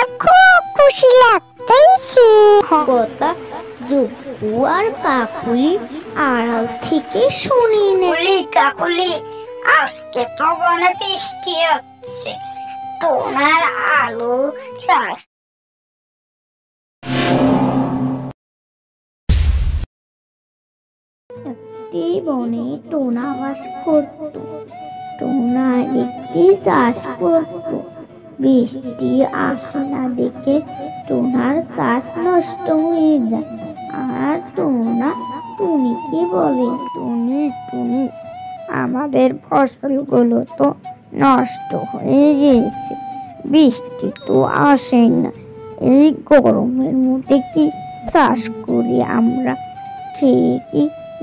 আমার খুব খুশি লাগতেছে। কথা জুকু আর কাকুলি আড়াল থেকে শুনে নেই। কাকুলি, আজকে তো বনে বৃষ্টি হচ্ছে, তোমার আলু চাষ একটি বনে টোনা বাস করত। টোনা একটি চাষ করত। বৃষ্টি আসে না দেখে টোনার চাষ নষ্ট হয়ে যায়। আর টোনা টুনিকে বলে, টুনি টুনি, আমাদের ফসলগুলো তো নষ্ট হয়ে গেছে, বৃষ্টি তো আসে না, এই গরমের মধ্যে কি চাষ করি আমরা, খেয়ে কি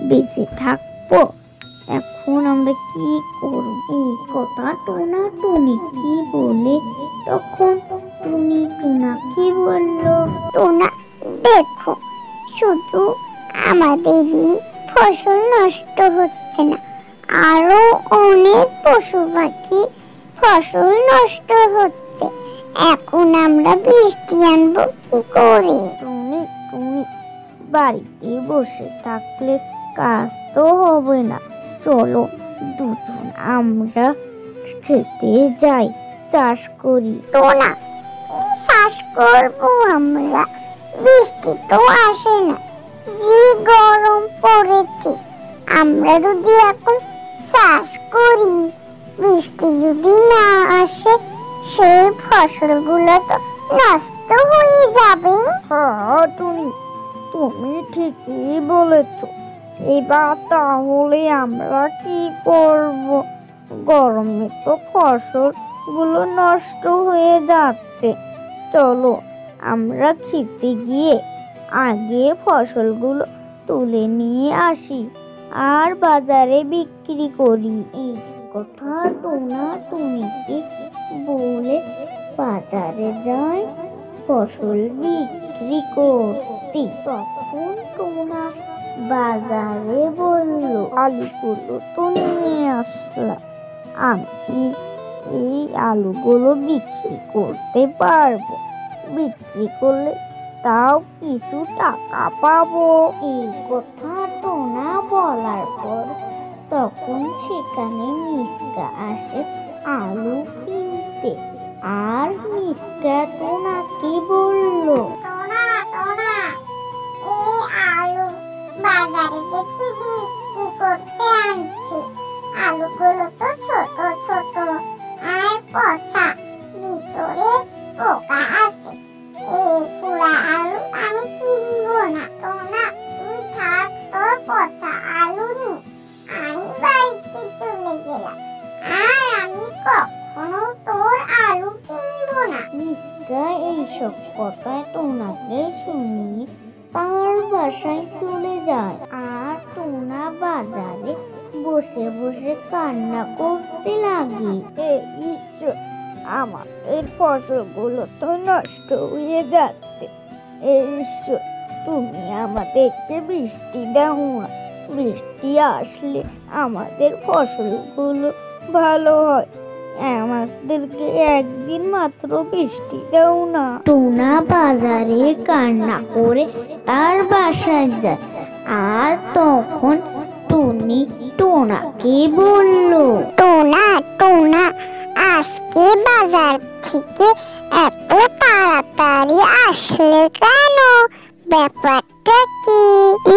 বেঁচে থাকবো, এখন আমরা কি করব? এই কথা টোনা টুনিকে বলে। তখন টুনি টোনাকে বলল, টোনা দেখো, শুধু আমাদেরই ফসল নষ্ট হচ্ছে না, আরো অনেক পশু পাখি ফসল নষ্ট হচ্ছে, এখন আমরা বৃষ্টি আনবো কি করে? টুনি টুনি, বাড়িতে বসে থাকলে কাজ তো হবে না, চলো দুজন আমরা খেতে যাই, চাষ করি। টোনা, কি চাষ করবো আমরা, বৃষ্টি তো আসে না, যে গরম পড়েছে, আমরা যদি এখন চাষ করি, বৃষ্টি যদি না আসে, সেই ফসলগুলো তো নষ্ট হয়ে যাবে। হ্যাঁ টুনি, তুমি ঠিকই বলেছ, এবার তাহলে আমরা কি করব? গরমে তো ফসলগুলো নষ্ট হয়ে যাচ্ছে, চলো আমরা খেতে গিয়ে আগে ফসলগুলো তুলে নিয়ে আসি আর বাজারে বিক্রি করি। এই কথা টোনা টুনিকে বলে বাজারে যায় ফসল বিক্রি করতে। তখন টোনা বাজারে বলল, আলুগুলো তো নিয়ে আসলাম, আমি এই আলুগুলো বিক্রি করতে পারবো, বিক্রি করলে তাও কিছু টাকা পাবো। এই কথা টোনা বলার পর তখন সেখানে মিসকা আসে আলু কিনতে। আর মিসকা টোনাকে বলল, টোনা টোনা, এই আলু বাজারে দেখি বিক্রি করতে আনছি, আলুগুলো তো ছোট ছোট আর পচা, ভিতরে পোকা আছে, এই পুরা আলু আমি কিনবো না। টোনা, তুই থাক, তোর পচা আলু নে, আমি বাড়িতে চলে গেলাম, আর আমি কখনো তোর আলু কিনবো না। মিসকা এইসব কথা টোনাকে শুনিয়ে তার বাসায় চলে যায়। আর টোনা বাজারে বসে বসে কান্না করতে লাগে, ঈশ্বর, আমাদের ফসলগুলো তো নষ্ট হয়ে যাচ্ছে, ঈশ্বর, তুমি আমাদেরকে বৃষ্টি দাও না, বৃষ্টি আসলে আমাদের ফসলগুলো ভালো হয়, আমাদেরকে একদিন মাত্র বৃষ্টি দাও না। টোনা বাজারে কান্না করে তার বাসায় যায়। আর তখন টুনি টোনাকে বলল, টোনা টোনা, আজকে বাজার থেকে এত তাড়াতাড়ি আসলে কেন, ব্যাপারটা কি?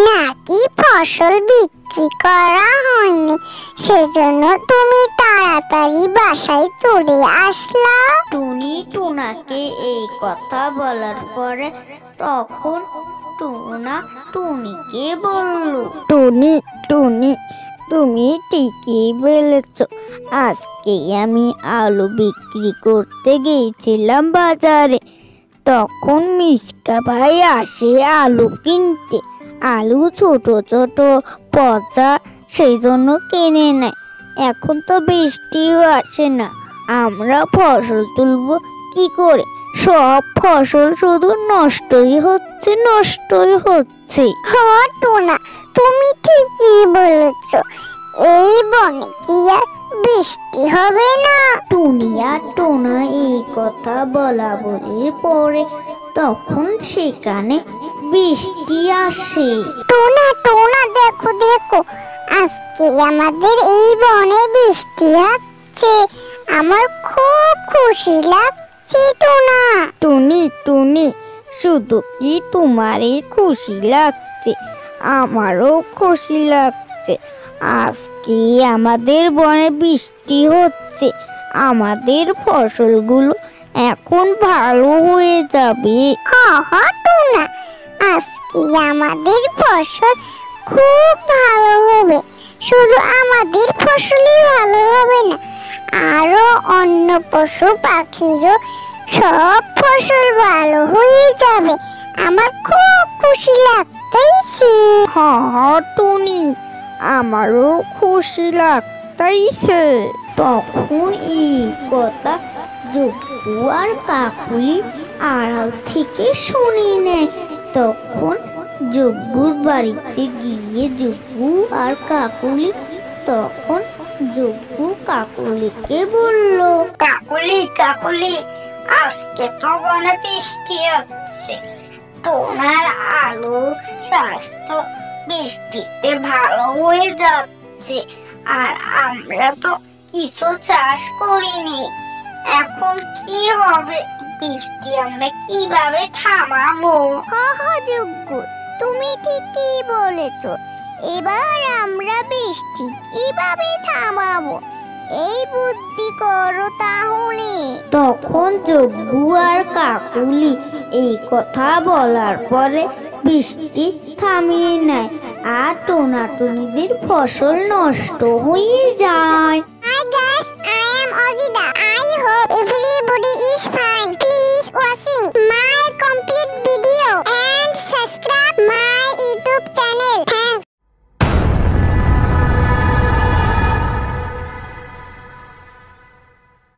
নাকি ফসল বিক্রি করা হয়নি, সেজন্য তুমি তাড়াতাড়ি বাসায় চলে আসলা? টুনি টোনাকে এই কথা বলার পরে তখন টোনা টুনিকে বলল, টুনি টুনি, তুমি ঠিকই বলেছ, আজকে আমি আলু বিক্রি করতে গিয়েছিলাম বাজারে, তখন মিসকা ভাই আসে আলু কিনতে, আলু ছোট ছোট পচা, সেই জন্য কিনে নেয়, এখন তো বৃষ্টিও আসে না, আমরা ফসল তুলবো কি করে, সব ফসল শুধু নষ্টই হচ্ছে। হ্যাঁ টোনা, তুমি ঠিকই বলেছ, এই বনে কি আর বৃষ্টি হবে না। টুনি আর টোনা এই কথা বলা বলির পরে তখন সেখানে বৃষ্টি আসে। টোনা টোনা দেখো দেখো, আজকে আমাদের এই বনে বৃষ্টি হচ্ছে, আমার খুব খুশি লাগছে টোনা। টুনি টুনি, শুধু কি তোমারই খুশি লাগছে, আমারও খুশি লাগছে। আজকে আমাদের বনে বৃষ্টি হচ্ছে, আমাদের ফসলগুলো এখন ভালো হয়ে যাবে। হা টোনা, আজকে আমাদের ফসল খুব ভালো হবে। শুধু আমাদের ফসলই ভালো হবে না, আরো অন্য পশু পাখিরও সব ফসল ভালো হয়ে যাবে। আমার খুব খুশি লাগতেছে। হ্যাঁ টুনি, আমারও খুশি লাগতেছে। তখন এই কথা জব্বু আর কাকুলি আড়াল থেকে শুনে নেয়। তখন জব্বুর বাড়িতে গিয়ে জব্বু আর কাকুলি তখন জব্বু কাকুলিকে বলল, কাকুলি কাকুলি, আজকে তো বনে বৃষ্টি হচ্ছে, তোমার আলু স্বাস্থ্য বৃষ্টিতে ভালো হয়ে যাচ্ছে, আর আমরা তো কিছু চাষ করিনি। এখন কি হবে? বৃষ্টি আমরা কিভাবে থামাবো? যজ্ঞ, তুমি ঠিকই বলেছ। এবার আমরা বৃষ্টি কিভাবে থামাবো, এই বুদ্ধি করো তাহলে। তখন জব্বু আর কাকুলি এই কথা বলার পরে বৃষ্টি থামিয়ে নেয় আর টোনাটুনিদের ফসল নষ্ট হয়ে যায়। Hi guys, I am Ozida. I hope everybody is fine. Please watch